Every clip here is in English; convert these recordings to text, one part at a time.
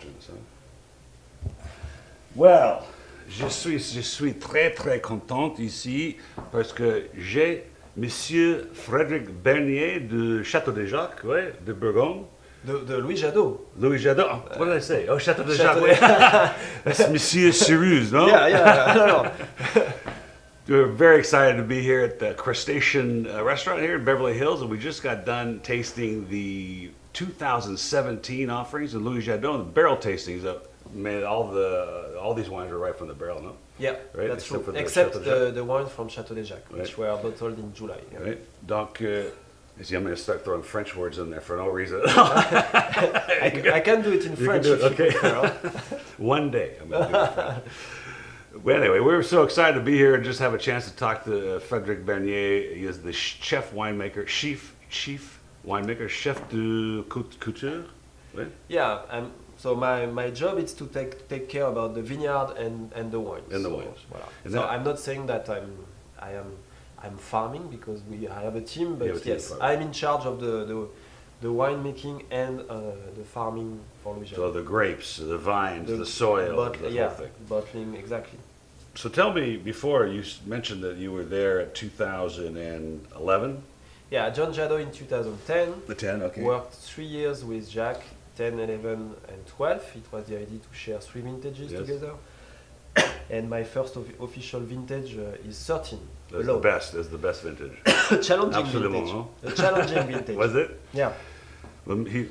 questions. Huh? Well, je suis très content ici parce que j'ai Monsieur Frédéric Barnier de Château de Jacques, ouais, de Bourgogne. De Louis Jadot. Louis Jadot. Oh, what did I say? Oh, Château de Château Jacques. That's Monsieur Cyrus, no? Yeah, no. We're very excited to be here at the Crustacean restaurant here in Beverly Hills, and we just got done tasting the 2017 offerings of Louis Jadot, the barrel tastings. Man, all these wines are right from the barrel, no? Yeah, Right? that's true. For the Except Château de Jacques. the wine from Château de Jacques, which Right. were bottled in July. Yeah. Right? Donc, see, I'm going to start throwing French words in there for no reason. I can do it in You can French do it, if okay. you prefer. One day I'm going to do it in French. Well, anyway, we were so excited to be here and just have a chance to talk to Frédéric Barnier. He is the chef winemaker, chief winemaker, chef de couture. Right? Yeah, so my job is to take care about the vineyard and the wines. And the So, wines. Voilà. And So that- I'm not saying that I'm farming because I have a team, but You have a team yes, farming. I'm in charge of the winemaking and the farming for Louis So Jadot. the grapes, the vines, the soil, the yeah, whole thing. bottling, exactly. So tell me, before you mentioned that you were there at 2011. Yeah, John Jadot in 2010. The 10, okay. Worked 3 years with Jacques, 10, 11, and 12. It was the idea to share 3 vintages Yes. together. And my first official vintage is 13. That's alone. the best. That's the best vintage. Challenging Absolument, vintage. huh? A challenging vintage. Was it? Yeah. When he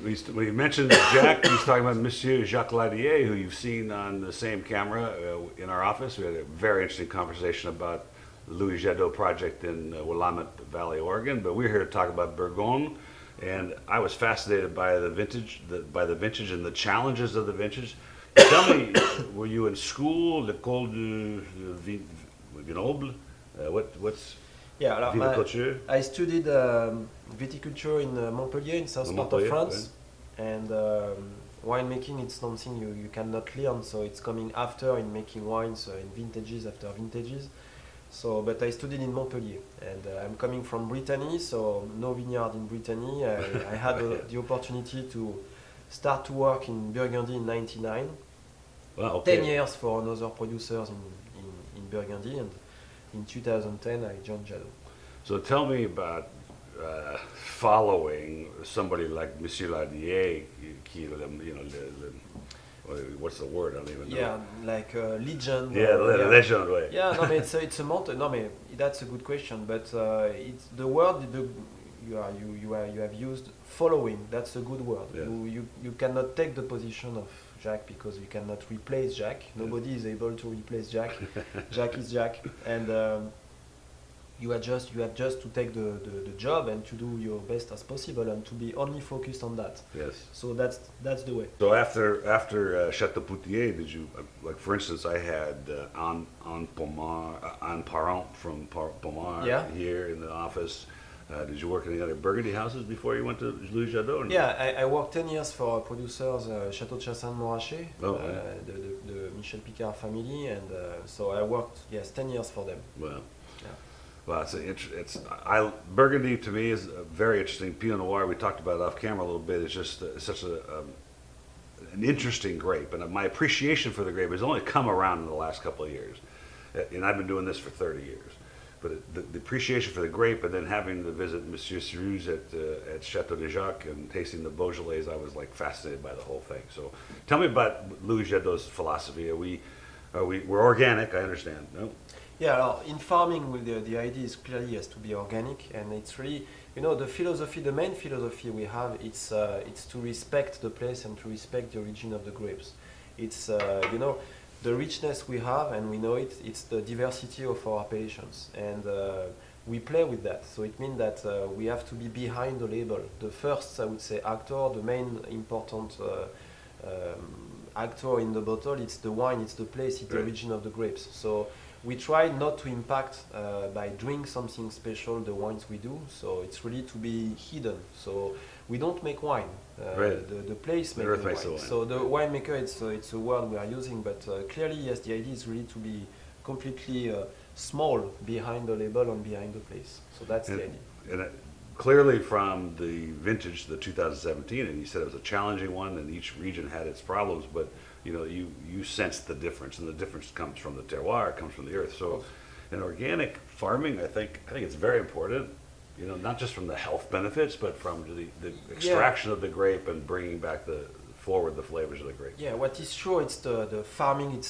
mentioned Jack, he's talking about Monsieur Jacques Ladier, who you've seen on the same camera in our office. We had a very interesting conversation about the Louis Jadot project in Willamette Valley, Oregon. But we're here to talk about Bourgogne, and I was fascinated by the vintage, and the challenges of the vintage. Tell me, were you in school, l'école de Grenoble? What's Yeah, alors viticulture? I studied viticulture in Montpellier, in south part of Montpellier, France. And winemaking, it's something you cannot learn, so it's coming after in making wines, in vintages after vintages. So, but I studied in Montpellier, and I'm coming from Brittany, so no vineyard in Brittany. I had the opportunity to start to work in Burgundy in '99. Wow, okay. 10 years for another producers in Burgundy, and in 2010 I joined Jadot. So tell me about following somebody like Monsieur Ladier, what's the word? I don't even know. Yeah, like a legend. Yeah, legend way. Yeah, no, it's a mountain. No, that's a good question, but it's the word you have used following. That's a good word. Yeah. You cannot take the position of Jacques because you cannot replace Jacques. Nobody is able to replace Jacques. Jacques is Jacques, and you have just to take the job and to do your best as possible and to be only focused on that. Yes. So that's the way. So after Chateau Poutier, did you like? For instance, I had Anne Parent from Pomar Yeah. here in the office. Did you work in any other Burgundy houses before you went to Louis Jadot? or no? Yeah, I worked 10 years for producers Château de Chassagne-Montrachet, Oh, yeah. the Michel Picard family, and so I worked 10 years for them. Well, Yeah. well, Burgundy to me is a very interesting. Pinot Noir, we talked about it off camera a little bit. It's just such an interesting grape, and my appreciation for the grape has only come around in the last couple of years. And I've been doing this for 30 years. But the appreciation for the grape, and then having to visit Monsieur Cyrus at Château de Jacques and tasting the Beaujolais, I was like fascinated by the whole thing. So, tell me about Louis Jadot's philosophy. We're organic? I understand. No. Yeah, in farming, the idea is clearly has to be organic, and it's really, the philosophy, the main philosophy we have, it's to respect the place and to respect the origin of the grapes. It's, the richness we have, and we know it's the diversity of our appellations, and we play with that. So it means that we have to be behind the label. The first, I would say, actor, the main important actor in the bottle, it's the wine, it's the place, it's the origin of the grapes. So we try not to impact by doing something special the wines we do. So it's really to be hidden. So we don't make wine. The place makes the wine. So the winemaker, it's a word we are using, but clearly, yes, the idea is really to be completely small behind the label and behind the place. So that's the idea. And clearly from the vintage, the 2017, and you said it was a challenging one, and each region had its problems, but you sensed the difference, and the difference comes from the terroir, it comes from the earth. So, in organic farming, I think it's very important. Not just from the health benefits, but from the extraction of the grape and bringing back forward the flavors of the grape. Yeah, what is sure, it's the farming. It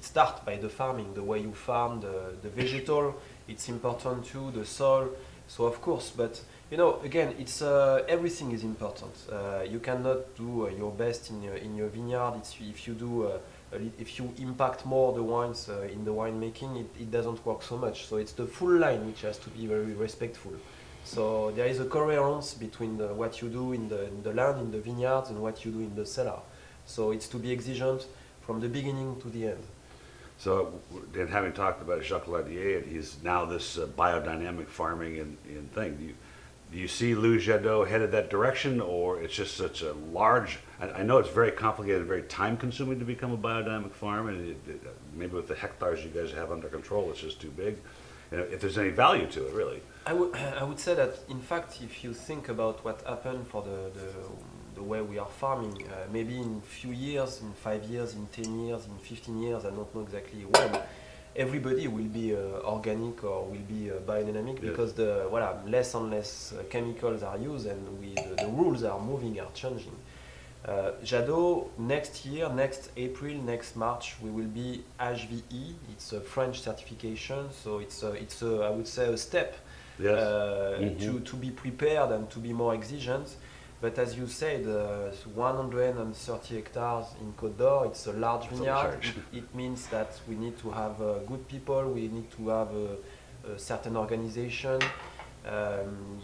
starts by the farming, the way you farm the vegetal. It's important too, the soil. So of course, but again, it's everything is important. You cannot do your best in your vineyard. If you impact more the wines in the winemaking, it doesn't work so much. So it's the full line which has to be very respectful. So there is a coherence between what you do in the land, in the vineyards, and what you do in the cellar. So it's to be exigent from the beginning to the end. So, and having talked about Jacques Lardier, he's now this biodynamic farming and thing. Do you see Louis Jadot headed that direction, or it's just such a large? I know it's very complicated, very time-consuming to become a biodynamic farm, and maybe with the hectares you guys have under control, it's just too big. If there's any value to it, really. I would say that, in fact, if you think about what happened for the way we are farming, maybe in few years, in 5 years, in 10 years, in 15 years, I don't know exactly when, everybody will be organic or will be biodynamic, yes. Because less and less chemicals are used, and the rules are moving, are changing. Jadot, next year, next April, next March, we will be HVE. It's a French certification, so it's I would say a step, Yes. to be prepared and to be more exigent. But as you said, 130 hectares in Côte d'Or, it's a large vineyard. It means that we need to have good people, we need to have a certain organization.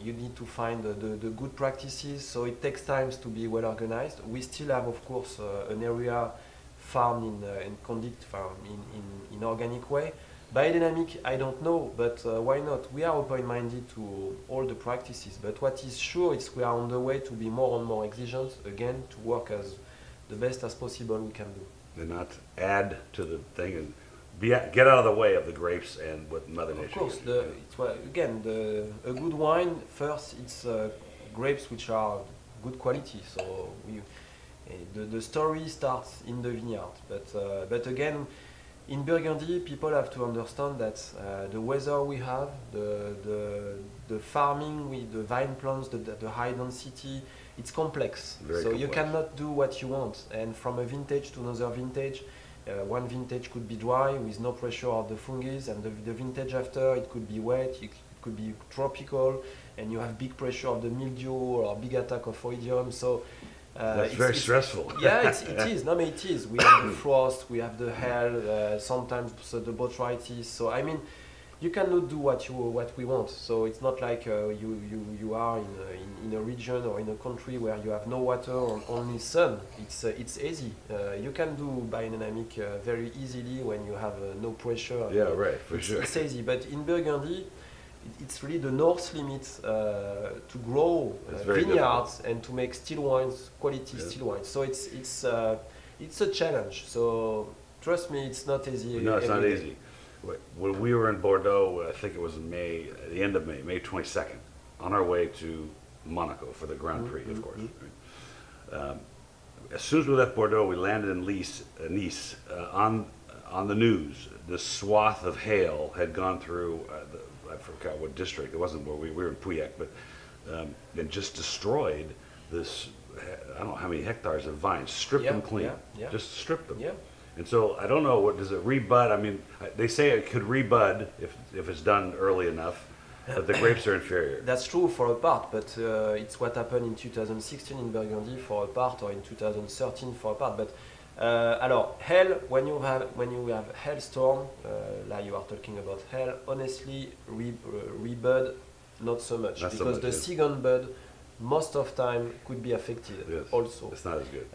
You need to find the good practices, so it takes time to be well organized. We still have, of course, an area farmed in organic way. Biodynamic, I don't know, but why not? We are open-minded to all the practices, but what is sure is we are on the way to be more and more exigent, again, to work as the best as possible we can do. And not add to the thing and get out of the way of the grapes and what Mother Nature. Of course, a good wine, first it's grapes which are good quality, so the story starts in the vineyard, but again, in Burgundy, people have to understand that the weather we have, the farming with the vine plants, the high density, it's complex. Very so complex. You cannot do what you want. And from a vintage to another vintage, one vintage could be dry with no pressure of the fungus, and the vintage after it could be wet, it could be tropical, and you have big pressure of the mildew or big attack of oidium. So. That's very stressful. Yeah, it is. No, but it is. We have the frost, we have the hail, sometimes the botrytis. So I mean, you cannot do what we want. So it's not like you are in a region or in a country where you have no water or only sun. It's easy. You can do biodynamic very easily when you have no pressure. Yeah, right, for sure. It's easy. But in Burgundy, it's really the north limit to grow vineyards and to make still wines, quality still wines. So it's a challenge. So trust me, it's not easy. No, it's not easy. When we were in Bordeaux, I think it was in May, at the end of May, May 22nd, on our way to Monaco for the Grand Prix, of course. Right? As soon as we left Bordeaux, we landed in Nice. On the news, the swath of hail had gone through. I forgot what district. It wasn't where we were in Pouillac, but it just destroyed this. I don't know how many hectares of vines. Stripped them clean. Just stripped them. Yeah. And so I don't know, what does it rebud? I mean, they say it could rebud if it's done early enough, but the grapes are inferior. That's true for a part, but it's what happened in 2016 in Burgundy for a part, or in 2013 for a part. But alors, hail, when you have hailstorm, like you are talking about hail, honestly, rebud, not so much, Not so because much, the yes. second bud, most of time, could be affected also. It's not as good.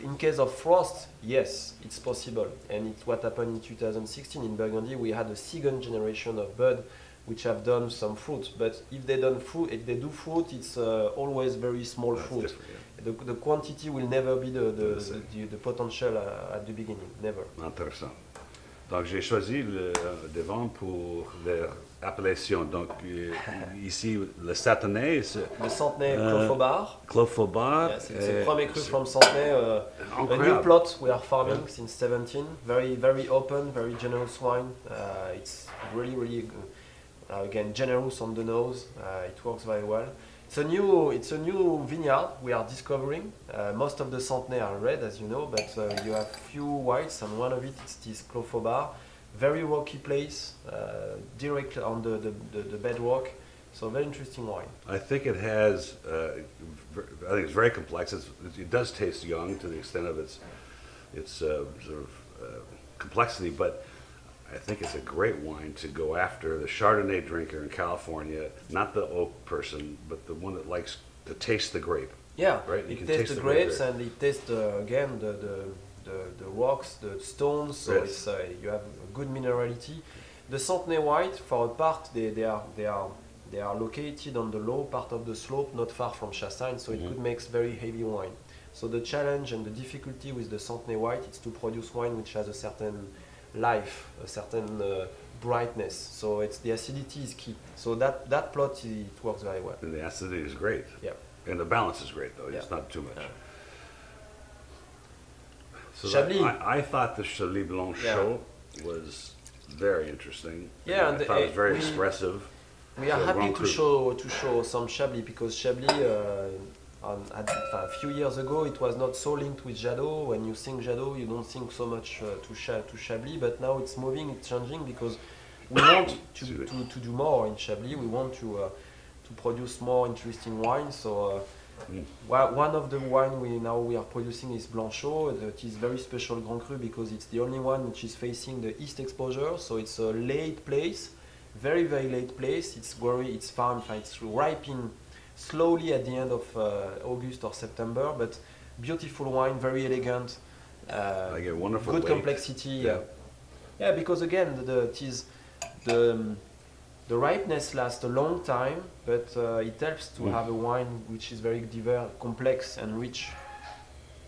In case of frost, yes, it's possible, and it's what happened in 2016 in Burgundy. We had a second generation of bud which have done some fruit, but if they do fruit, it's always very small fruit. The quantity will never be the potential at the beginning, never. Intéressant. Donc j'ai choisi le vin pour appellations. Donc, ici, le Satanay, c'est Le Centenay Clofobar. Clofobar. Yes, it's a premier cru from Centenay. A new Incroyable. plot we are farming since 17. Very, very open, very generous wine. It's really, really again generous on the nose. It works very well. It's a new vineyard we are discovering. Most of the Centenay are red, as you know, but you have few whites, and one of it is this Clofobar. Very rocky place, directly on the bedrock. So very interesting wine. I think it has, I think it's very complex. It does taste young to the extent of its complexity, but I think it's a great wine to go after the Chardonnay drinker in California, not the oak person, but the one that likes to taste the grape. Yeah, Right, you it can tastes taste the the grape grapes there. and it tastes again the rocks, the stones. So Yes. it's you have a good minerality. The Centenay white, for a part, they are located on the low part of the slope, not far from Chassagne, so it could make very heavy wine. So the challenge and the difficulty with the Centenay white is to produce wine which has a certain life, a certain brightness. So it's the acidity is key. So that plot it works very well. And the acidity is great. Yeah. And the balance is great, though. It's Yeah. not too much. Yeah. So Chablis. I thought the Chablis Blanc Yeah. Chaud was very interesting. Yeah, I and thought it was very we- expressive. We are So happy Grand to Cru. show some Chablis because Chablis, a few years ago, it was not so linked with Jadot. When you think Jadot, you don't think so much to Chablis, but now it's moving, it's changing because we want to do more in Chablis. We want to produce more interesting wine. So one of the wine we are producing is Blanchot. It is very special Grand Cru because it's the only one which is facing the east exposure. So it's a late place. Very, very late place. It's farmed, it's ripening slowly at the end of August or September, but beautiful wine, very elegant. I get wonderful good weight. complexity. Yeah. Yeah, because again, the ripeness lasts a long time, but it helps to have a wine which is very diverse, complex, and rich.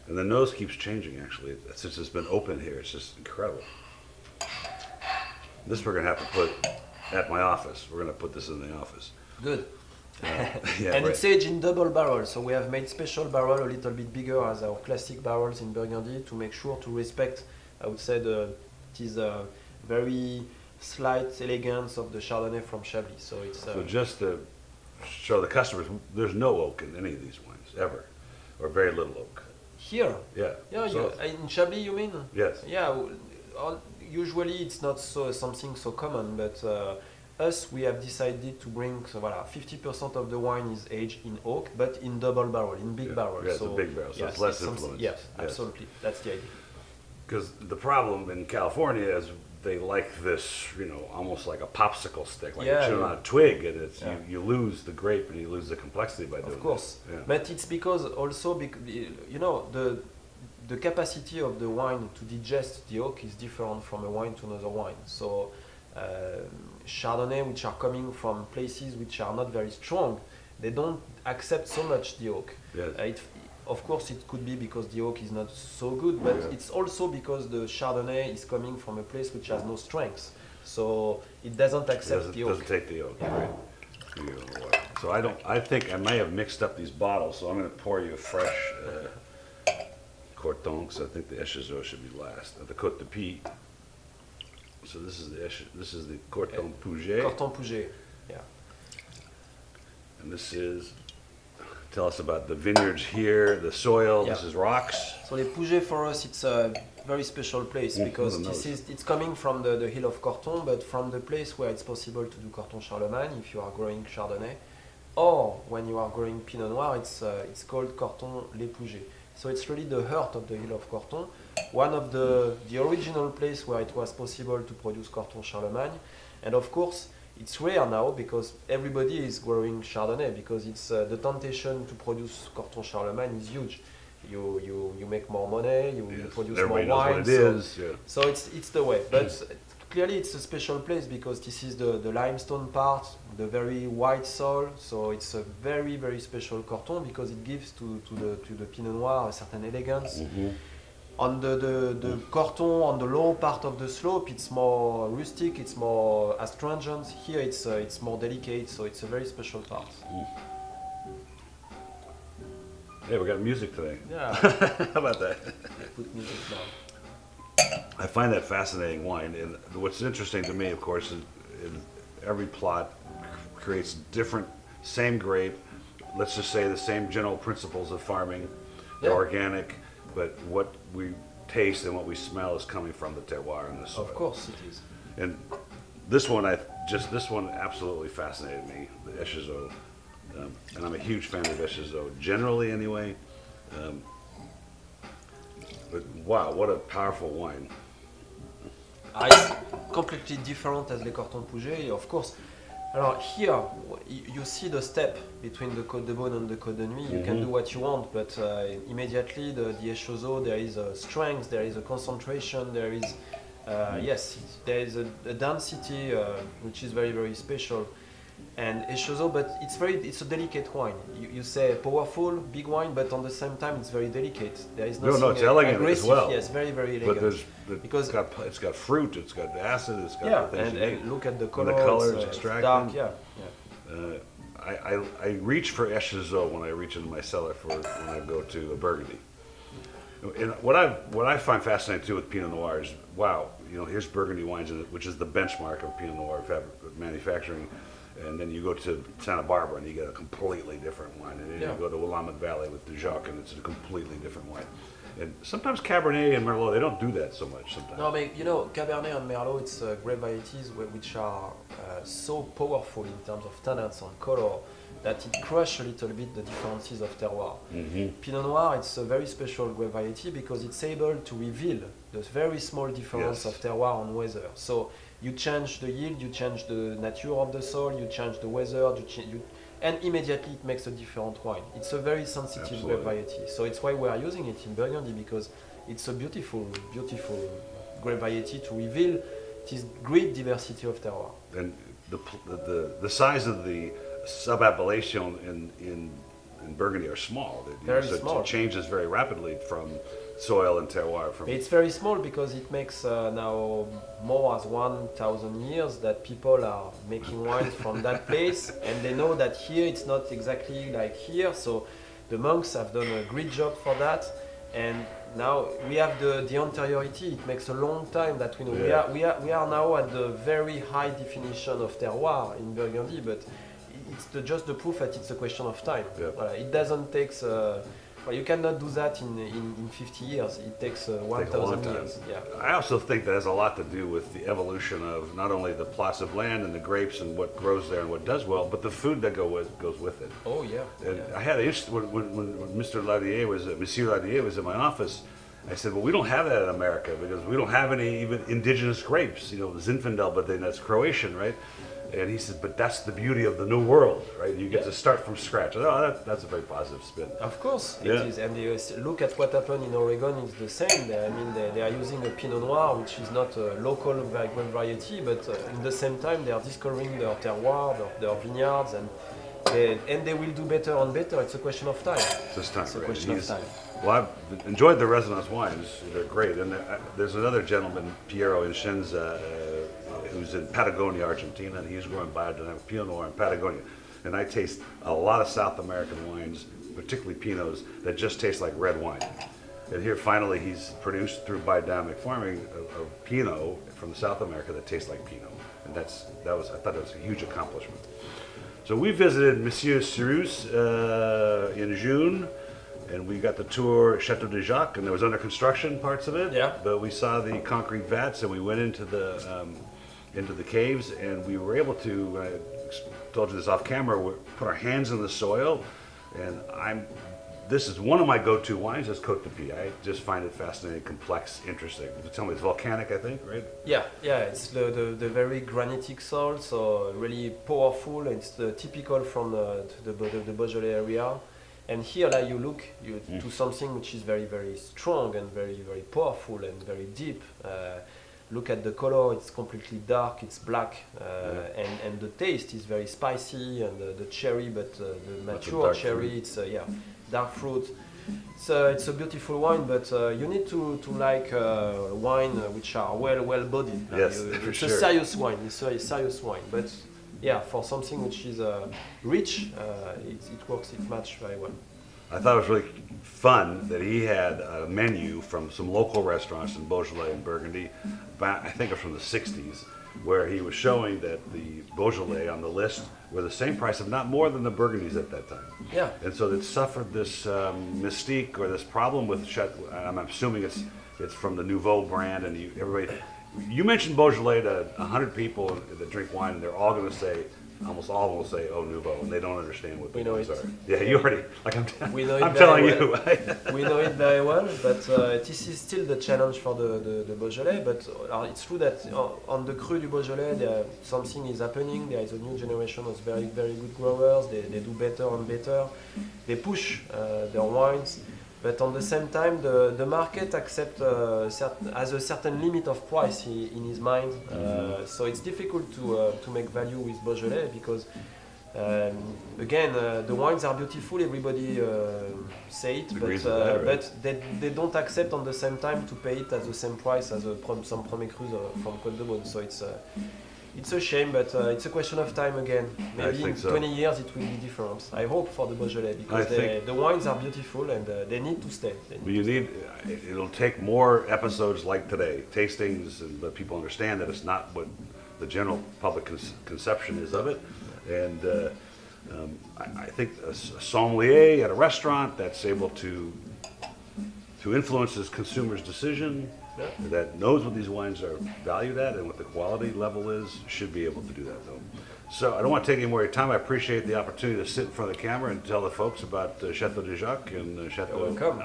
And the nose keeps changing, actually. Since it's been open here, it's just incredible. This we're going to have to put at my office. We're going to put this in the office. Good. Yeah, And right. it's aged in double barrel, so we have made special barrel a little bit bigger as our classic barrels in Burgundy to make sure to respect, I would say, it is a very slight elegance of the Chardonnay from Chablis. So it's So just to show the customers, there's no oak in any of these wines, ever. Or very little oak. here. Yeah. Yeah, So- in Chablis, you mean? Yes. Yeah. Usually it's not something so common, but us we have decided to bring 50% of the wine is aged in oak, but in double barrel, in big Yeah. barrel. Yeah, it's a big barrel, so it's less something- influence. Yes, Yes. absolutely. That's the idea. Because the problem in California is they like this, almost like a popsicle stick, like Yeah, you chew yeah. on a twig, and it's Yeah. you lose the grape and you lose the complexity by doing Of course, that. Yeah. but it's because also the capacity of the wine to digest the oak is different from a wine to another wine. So Chardonnay, which are coming from places which are not very strong, they don't accept so much the oak. Yes. Of course, it could be because the oak is not so good, but Yeah. it's also because the Chardonnay is coming from a place which has no strength, so it doesn't It accept doesn't, the oak. doesn't take the oak. Yeah. Right. You give it a water. So I think I may have mixed up these bottles, so I'm going to pour you a fresh Corton, because I think the Echezot should be last. The Côte de Pie. So this is the Corton Pouget, Corton Pouget. and this is. Tell us about the vineyards here, the soil. Yeah. This is rocks. So les Pouget for us, it's a very special place because who knows? it's coming from the hill of Corton, but from the place where it's possible to do Corton Charlemagne if you are growing Chardonnay, or when you are growing Pinot Noir, it's called Corton les Pouget. So it's really the heart of the hill of Corton, one of the original place where it was possible to produce Corton Charlemagne, and of course. It's rare now because everybody is growing Chardonnay because it's the temptation to produce Corton Charlemagne is huge. You make more money, you Yes. produce Everybody more knows wine. what it is. Yeah. So it's the way. But clearly it's a special place because this is the limestone part, the very white soil. So it's a very, very special Corton because it gives to the Pinot Noir a certain elegance. Mhm. On the Corton, on the low part of the slope, it's more rustic, it's more astringent. Here it's more delicate, so it's a very special part. Hey, we got music today. Yeah. How about that? Put music now. I find that fascinating wine, and what's interesting to me, of course, is every plot creates different, same grape, let's just say the same general principles of farming, they're Yeah. organic, but what we taste and what we smell is coming from the terroir and the soil. Of course it is. And this one absolutely fascinated me, the Echezot. And I'm a huge fan of Echezot, generally anyway. But wow, what a powerful wine. It's completely different as les Corton Pouget, of course. Alors here, you see the step between the Côte de Beaune and the Côte de Nuit. You can do what you want, but immediately the Echezot, there is a strength, there is a concentration, there is, there is a density which is very, very special. And Echezot, but it's a delicate wine. You say powerful, big wine, but on the same time it's very delicate. There is nothing it's elegant as aggressive. well. Yes, very, very But elegant. because it's got fruit, it's got acid, it's got Yeah, the things you need. and look at the And color. the colors it's extracted. dark. Yeah, yeah. I reach for Echezot when I reach into my cellar when I go to a Burgundy. And what I find fascinating too with Pinot Noir is, wow, here's Burgundy wines, which is the benchmark of Pinot Noir manufacturing. And then you go to Santa Barbara and you get a completely different wine. And then Yeah. you go to Willamette Valley with the Jacques and it's a completely different wine. And sometimes Cabernet and Merlot, they don't do that so much sometimes. No, but Cabernet and Merlot, it's grape varieties which are so powerful in terms of tannins and color that it crushes a little bit the differences of terroir. Pinot Noir, it's a very special grape variety because it's able to reveal the very small difference Yes. of terroir and weather. So you change the yield, you change the nature of the soil, you change the weather, and immediately it makes a different wine. It's a very sensitive grape variety. So it's why we are using it in Burgundy, because it's a beautiful, beautiful grape variety to reveal this great diversity of terroir. And the size of the sub-appellation in Burgundy are small. Very so small. It changes very rapidly from soil and terroir. It's very small because it makes now more as 1,000 years that people are making wines from that place, and they know that here it's not exactly like here. So the monks have done a great job for that, and now we have the anteriority. It makes a long time that we know we are now at the very high definition of terroir in Burgundy, but it's just the proof that it's a question of time. Yeah. It doesn't take. You cannot do that in 50 years. It takes 1,000 years. Yeah. I also think that has a lot to do with the evolution of not only the plots of land and the grapes and what grows there and what does well, but the food that goes with it. Oh yeah. And Yeah. I had an interest when Monsieur Ladrier was in my office. I said, well, we don't have that in America because we don't have any even indigenous grapes. Zinfandel, but then that's Croatian, right? And he said, but that's the beauty of the new world, right? You get to start from scratch. That's a very positive spin. Of course, Yeah. it is. And look at what happened in Oregon. It's the same. They are using a Pinot Noir, which is not a local variety, but in the same time they are discovering their terroir, their vineyards, and they will do better and better. It's a question of time. This time, It's a right? question of time. Well, I've enjoyed the Resonance wines. They're great. And there's another gentleman, Piero Incenza, who's in Patagonia, Argentina, and he's growing biodynamic Pinot Noir in Patagonia. And I taste a lot of South American wines, particularly Pinots, that just taste like red wine. And here, finally, he's produced through biodynamic farming a Pinot from South America that tastes like Pinot. And I thought that was a huge accomplishment. So we visited Monsieur Cyrus in June, and we got the tour Chateau de Jacques, and there was under construction parts of it. Yeah. But we saw the concrete vats, and we went into the caves, and we were able to, I told you this off camera, put our hands in the soil, and this is one of my go-to wines, is Côte de Pie. I just find it fascinating, complex, interesting. Tell me, it's volcanic, I think, right? Yeah, it's the very granitic soil, so really powerful. It's typical from the Beaujolais area. And here, like, you look to something which is very, very strong and very, very powerful and very deep. Look at the color; it's completely dark. It's black, and the taste is very spicy, and the cherry, but the mature dark cherry, fruit. it's dark fruit. it's a beautiful wine, but you need to like wine which are well bodied. Yes, for It's sure. a serious wine. It's a serious wine, but yeah, for something which is rich, it works. It matches very well. I thought it was really fun that he had a menu from some local restaurants in Beaujolais and Burgundy, back, I think it was from the 60s, where he was showing that the Beaujolais on the list were the same price, if not more than the Burgundies at that time. Yeah. And so it suffered this mystique or this problem with Chateau. I'm assuming it's from the Nouveau brand, and you mentioned Beaujolais to 100 people that drink wine, and they're all going to say, almost all of them will say, "Oh, Nouveau," and they don't understand what We the know wines it. are. Yeah, you already We know it I'm very telling well. you. We know it very well, but this is still the challenge for the Beaujolais. But it's true that on the Cru du Beaujolais, something is happening. There is a new generation of very good growers. They do better and better. They push their wines, but on the same time, the market has a certain limit of price in his mind. So it's difficult to make value with Beaujolais because. Again, the wines are beautiful. Everybody say it, Agrees with that, right? but they don't accept on the same time to pay it at the same price as some Premier Crus from Côte de Beaune. So it's a shame, but it's a question of time again. Maybe in think so. 20 years it will be different. I hope for the Beaujolais because the wines are beautiful and they need to stay. But it'll take more episodes like today, tastings, and let people understand that it's not what the general public conception is of it. And I think a sommelier at a restaurant that's able to influence his consumer's decision, that knows what these wines are valued at and what the quality level is, should be able to do that, though. So I don't want to take any more of your time. I appreciate the opportunity to sit in front of the camera and tell the folks about Chateau de Jacques and Chateau. You're welcome.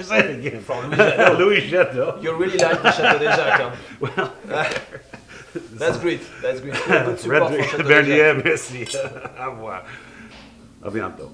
Say it again. From Jadot. Louis Jadot. You really like the Chateau de Jacques, huh? Well, That's great. That's great. Good support for Frédéric, Chateau de Jacques. Barnier, merci. Au revoir. À bientôt.